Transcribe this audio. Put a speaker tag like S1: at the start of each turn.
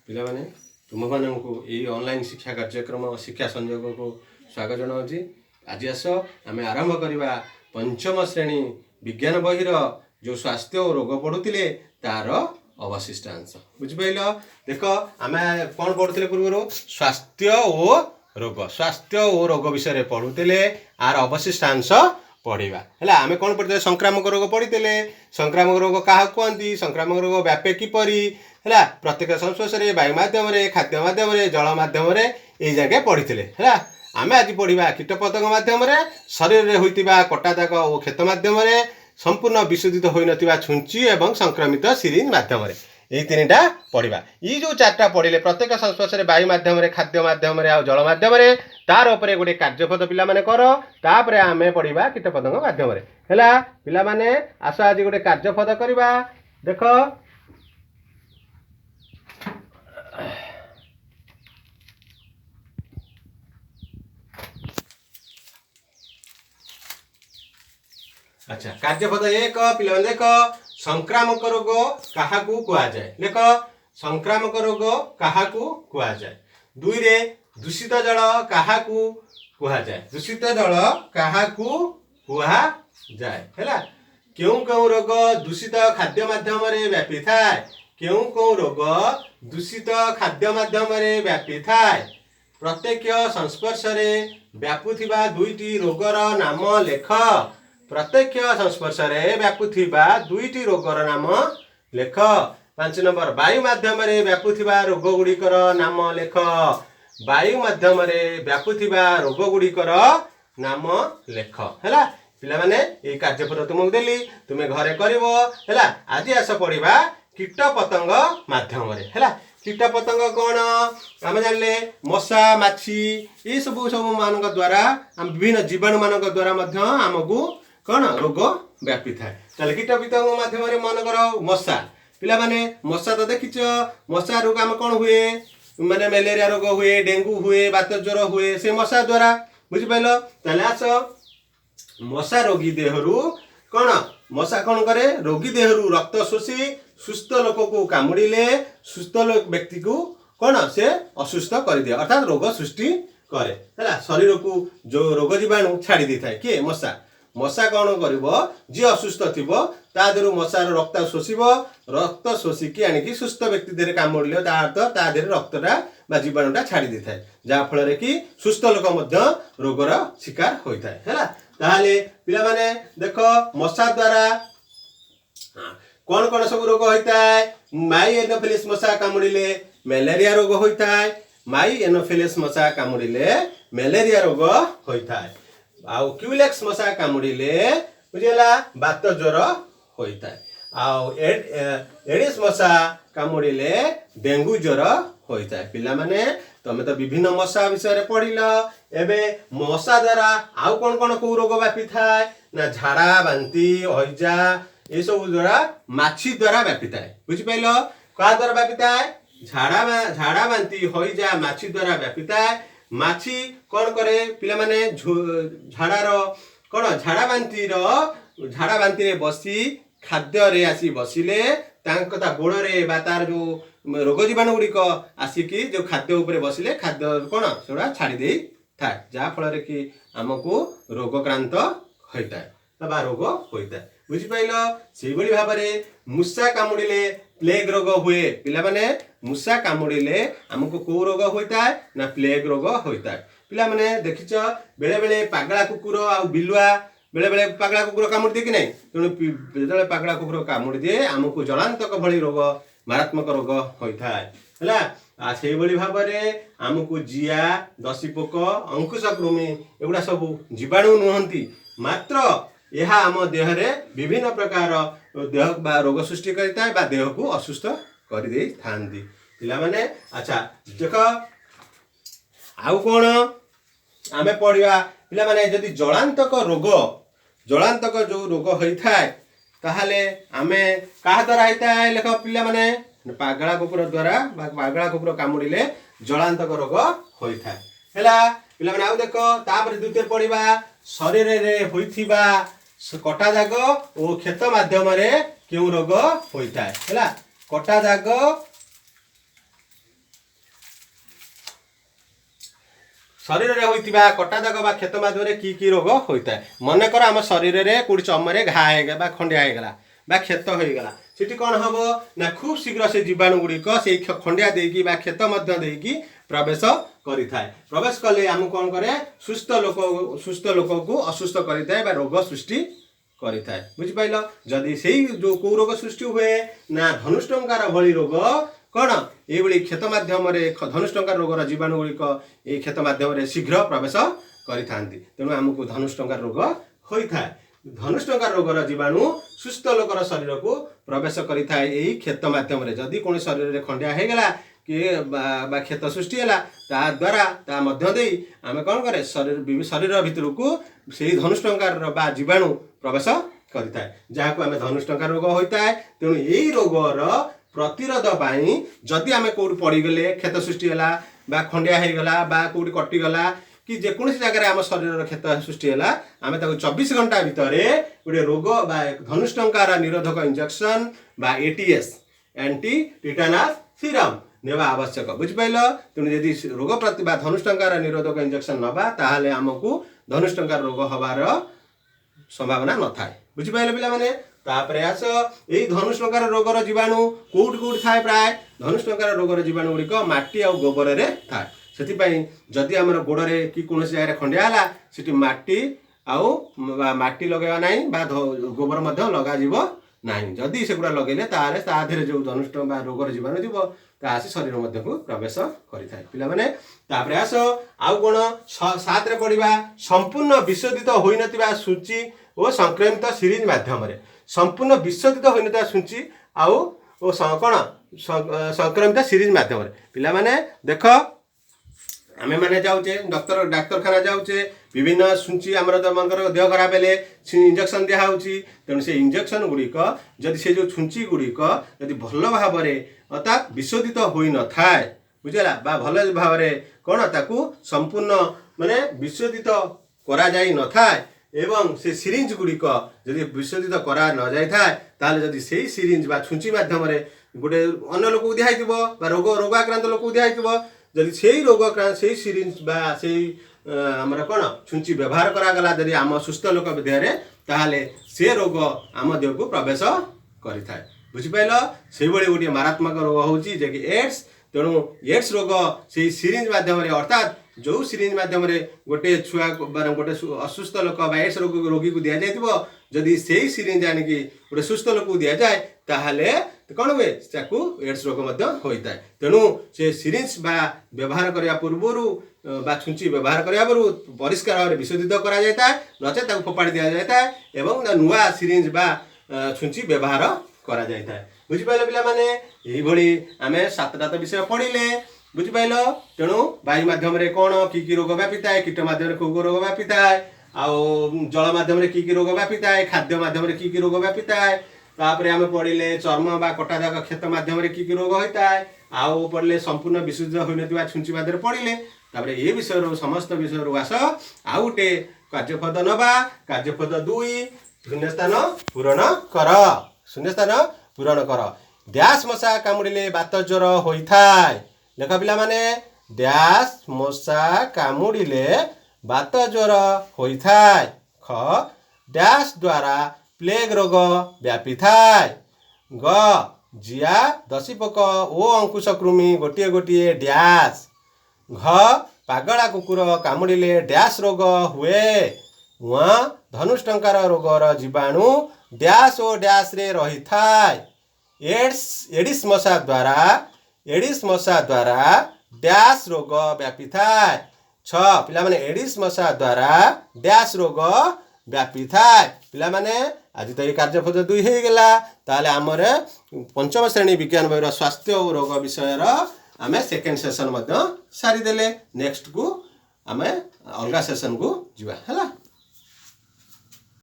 S1: पिला माने तुम मानक ये ऑनलाइन शिक्षा कार्यक्रम शिक्षा संयोग को स्वागत जनाऊँगी। आज आस आम आरंभ करवा पंचम श्रेणी विज्ञान बहिर जो स्वास्थ्य और रोग पढ़ुले तार अवशिष्टांश बुझिपाल। देख आम कौन पढ़ुले पूर्व स्वास्थ्य और रोग विषय पढ़ुले आर अवशिष्टांश पढ़ा है। आम कौन पढ़ते संक्रामक रोग पढ़ी संक्रामक रोग क्या कहती संक्रामक रोग व्यापे किपरि है प्रत्येक संस्पर्श वायुमाध्यम खाद्य माध्यम जल माध्यम ये जगह पढ़ी है। आम आज पढ़ा कीटपतंग माध्यम शरीर में होता कटा दाग और क्षत माध्यम संपूर्ण विशोधित हो न छुंची एवं संक्रमित सिरिंज माध्यम यही तीन टा पढ़ा। ये जो चार्टा पढ़ले प्रत्येक संस्पर्श वायु माध्यम खाद्य माध्यम जल माध्यम तार उपरे गोटे कार्यपद पिला माने कर तापर आम पढ़ा कीटपतंग माध्यम है। पिला माने आस आज गोटे कार्यपद करवा। देख अच्छा कार्यपद एक पिला देख संक्रामक रोग क्या कहुए देख संक्रामक रोग क्या कहुए। दुई रे दूषित जल क्या कहुए दूषित जल क्या कहुए है। क्यों क्यों रोग दूषित खाद्य माध्यम व्यापी थाए क्यों क्यों रोग दूषित खाद्य माध्यम व्यापी थाए। प्रत्येक संस्पर्श व्यापुथिबा दुईटी रोगर नाम लेख प्रत्यक्ष संस्पर्श व्यापुथिबा दुईटी रोगर नाम लेख। 5 नंबर वायु माध्यम व्यापुथिबा रोग गुड़िकर नाम लेख वायु माध्यम व्यापुथिबा रोग गुड़िकर नाम लेख है। पिला माने ये कार्यपद तुमको देली तुमे घरे करिवो है। आज आस पढ़ा कीट पतंग माध्यम है। कीट पतंग कौन आम जानले मशा माछी ये सब मान द्वारा विभिन्न जीवाणु मान द्वारा आमको कौन रोग व्यापी थाए। चल कीट पतंग माध्यम मन कर मशा पिला माने मशा तो देखिच मशा रोग आम कौन हुए माने मलेरिया रोग हुए डेंगू हुए बात ज्वर हुए से मशा द्वारा बुझिपाल। ताले आस मशा रोगी देहरु कौन मशा कौन करे रोगी देहरु रक्त शोषी सुस्थ लोक को कामुड़िले सुस्थ व्यक्ति को कौन से असुस्थ कर दिए अर्थात रोग सृष्टि करे है। शरीर को जो रोग जीवाणु छाड़ी दी थाए किए मशा मशा कौन कर जी असुस्थ थी तादर मशार रक्त शोषिब रक्त शोषिकी आणिकी सुस्थ व्यक्ति देहरे कामुड़िले ता देहरे रक्तटा जीवाणुटा छाड़ी दी थाए जहाँफल कि सुस्थ लोक रोगर शिकार होता है। ताहले पिला माने देख मशा द्वारा कौन कौन सब रोग होता है। माई एनोफिलिस मशा कामुड़िले मलेरिया रोग होता है। माई एनोफिलिस मशा कामुड़िले मलेरिया रोग होता है। आउ क्यूलेक्स मशा कामुड़िले बुझेला बात ज्वर होता है। आउ एडिस मशा कामुड़िले डेंगू ज्वर होता है। पिला माने तमे तो विभिन्न मशा विषय पढ़िल एबे मशा द्वारा आउ कौन कौन को रोग व्यापी थाए ना झाड़ा बांती हईजा ये सब द्वारा माछी द्वारा व्यापी थाए बुझिपाल। क्या द्वारा व्यापी थाए झाड़ा बांती हईजा माछी द्वारा व्यापी थाए। माछी कौन करे पिला माने झाड़ार कौन झाड़ा बांती रे बसी खाद्य रे आसी बसिले गोड़ रे बा तार जो रोग जीवाणु गुड़िक आसिकी जो खाद्य उपरे बसिले खाद्य कौन से छाड़ी दे थाए जहाँफल कि आमको रोगक्रांत होता है रोग होता है बुझिपाल। से भाव में मूषा कामुड़िले प्लेग रोग हुए पिला माने मूषा कामुड़िले आमको कौ रोग होता है ना प्लेग रोग होता है। पिला माने देखिच बेले बेले पागला कुकुर आ बिलुआ बेले बेले पागला कुकुर कामुड़ दिए कि नहीं तेणु जो पागला कुकुर कामुड़ दिए आमको जलांतक भली रोग मारात्मक रोग होता है। से भाव में आमको जिया दसी पोक अंकुश कृमि एगुड़ा सब जीवाणु नुहंती मात्र यह आम देहरे विभिन्न प्रकार देह बा रोग सृष्टि करता है देह को असुस्थ कर दे थांती पिला माने। अच्छा देख आउ कौन आम पढ़ा पिला माने जदि जलांतक जो रोग होता है ताहले आमे क्या द्वारा होता है लेख पिला माने पागला कुकुर द्वारा पागला कुकुर कामुड़िले जलांतक रोग होता है। पिला माने आउ देख तापर द्वितीय पढ़ा शरीर रे होइथिबा कटा दाग और क्षत माध्यम क्यों रोग होता है। कटा दाग शरीर रे होइतिबा कटा दाग बा क्षत माध्यम की रोग होता है मनकर आम शरीर रे कोडी चमरे घा हेगा बा खंडिया हेगला बा क्षत होइगला सेठी कोन हबो ना खूब शीघ्र से जीवाणु गुड़िक से खंडिया देकी बा क्षत मध्य देकी प्रवेश करि थाए प्रवेश कले आम कोन करे सुस्थ लोक को असुस्थ करि थाए बा रोग सृष्टि करि थाए बुझि पाइलो जदि सेही जो को रोग सृष्टि हुए ना धनुष्टंकार भली रोग कौन ये क्षत माध्यम धनुष्टंकार रोगर जीवाणु गुड़िक ये क्षत माध्यम शीघ्र प्रवेश करि तेणु आमको धनुष्टंकार रोग होता है धनुष्टंकार रोगर जीवाणु सुस्थ लोकर शरीर को प्रवेश करि थाए यही क्षत माध्यम जदि कौन शरीर में खंडिया होगला कि क्षत सृष्टि है द्वारा ता मध्य देई आमे कौन करे शरीर भितर को से धनुष्टंकार बा जीवाणु प्रवेश करि थाए जहाँ को आमे धनुष्टंकार रोग होता है तेणु यही रोगर प्रतिरोध पाई जदि आमे कोड पड़ीगले क्षत सृष्टि है बा खंडिया होगला बा कोड कटिगला कि जेकोसी जगह आम शरीर क्षत सृष्टि है आम 24 घंटा भितर गोटे रोग बा धनुष्टंकार निरोधक इंजेक्शन बा एटीएस एंटी टिटानस सीरम नेवा आवश्यक बुझिपाइल तेणु यदि रोग प्रति धनुष्टंकार निरोधक इंजेक्शन नबा ताहले आमको धनुष्टंकार रोग हबार संभावना न थाए बुझिपाइल पिला माने तापर आस यही धनुष्टंकार रोगर जीवाणु कोउठ कोउठ थाए प्राय धनुष्टंकार रोगर जीवाणु गुड़िक माटी आ गोबर रे थाए से जदि आमर गोड़े कि कौन जगह खंडिया है सीटी माटी आउ माटी लगेगा ना बा गोबर लगा ना जदि से गुड़ा लगे ताधे जो धनुष्ट रोगर जीवाणु जीव आसी शरीर मध्य को प्रवेश करें पे आस आउ कौन 7 रे पढ़ा संपूर्ण विशोधित हो न सूची और संक्रमित सीरीज मध्यम संपूर्ण विशोधित हो न सूची आउ कौन संक्रमित सीरीज मध्यम पिला माने देख आमे माने जाऊे डाक्तरखाना जाऊे विभिन्न सूची आमर मनकर देह खराब हेले इंजेक्शन दिया होची तेणु से इंजेक्शन गुड़िक जदि से जो छुंची गुड़िक जदि भल भाव अर्थात विशोधित हो न थाए बुझेगा बा भल भाव कौन ताकू संपूर्ण माने विशोधित करा जाई न थाए एवं से सिरिंज गुड़िक जदि विशोधित करा न जाई थाए ताले जदि सेही सिरिंज बा छुंची माध्यम गोटे अन्य लोक दिया रोग आक्रांत लोक दिया जदि से रोग से सिरिंज बा से आमर कौन छुंची व्यवहार करागला जदि आम सुस्थ लोक देह ताहले से रोग आम देह को प्रवेश करि थाए बुझिपाइल से गोटे मारात्मक रोग होची जे कि एड्स तेणु एड्स रोग से सिरिंज माध्यम अर्थात जो सिरिंज माध्यम गोटे छुआ गोटे असुस्थ लोक एड्स रोगी को दि जाए जदि से सिरिंज आनिकी गोटे सुस्थ लोक को दि जाए ताहले कौन हुए एड्स रोग होता है तेणु से सिरिंज बा व्यवहार करने पूर्व छुंची व्यवहार करने पूर्व परिष्कार भाव में विशोधित करा जाता है नचे फोपाड़ी दि जाता है एवं नुआ सिरिंज बा छुंची व्यवहार करा जाता है बुझिपाइल पिला माने यही आम 7टा तो विषय पढ़िले बुझिपाइल तेणु वायु माध्यम कौन की रोग व्यापी थाए कीट माध्यम को रोग व्यापी थाए आउ जल माध्यम की रोग व्यापी थाए खाद्य माध्यम की रोग व्यापी थाए तापर आम पढ़िले चर्म बा कटा दाग क्षत माध्यम की रोग होता है आउ पढ़ले संपूर्ण विशुद्ध हो न छुंची माध्यम पढ़िले तापर ये विषय समस्त विषय आस आउ गोटे कार्यपद नवा कार्यपद 2 शून्यस्थान पूरण कर शून्यस्थान पूरण कर डैश मशा कामुड़िले बात ज्वर होता है लेख पिला माने डैश मशा कामुड़िले बात ज्वर होता है ख डैश द्वारा प्लेग रोग व्यापी थाए ग जिया दशीपोक ओ अंकुश कृमि गोटे गोटे डैश घ पागला कुकुर कामुड़िले डैश रोग हुए वहाँ धनुष्टंकार रोगर जीवाणु डैश ओ डैश रे रही थाए एडिस मशा द्वारा डैश रोग व्यापी थाए छ पिला माने एडिस मशा द्वारा डैश रोग व्यापी थाए पिला माने आज तो ये कार्यपद 2 हो गला ताले आमर 5म श्रेणी विज्ञान बहिर स्वास्थ्य और रोग विषय आम सेकेंड सेशन सारी देले नेक्स्ट को आम अलग सेशन को जीवा है।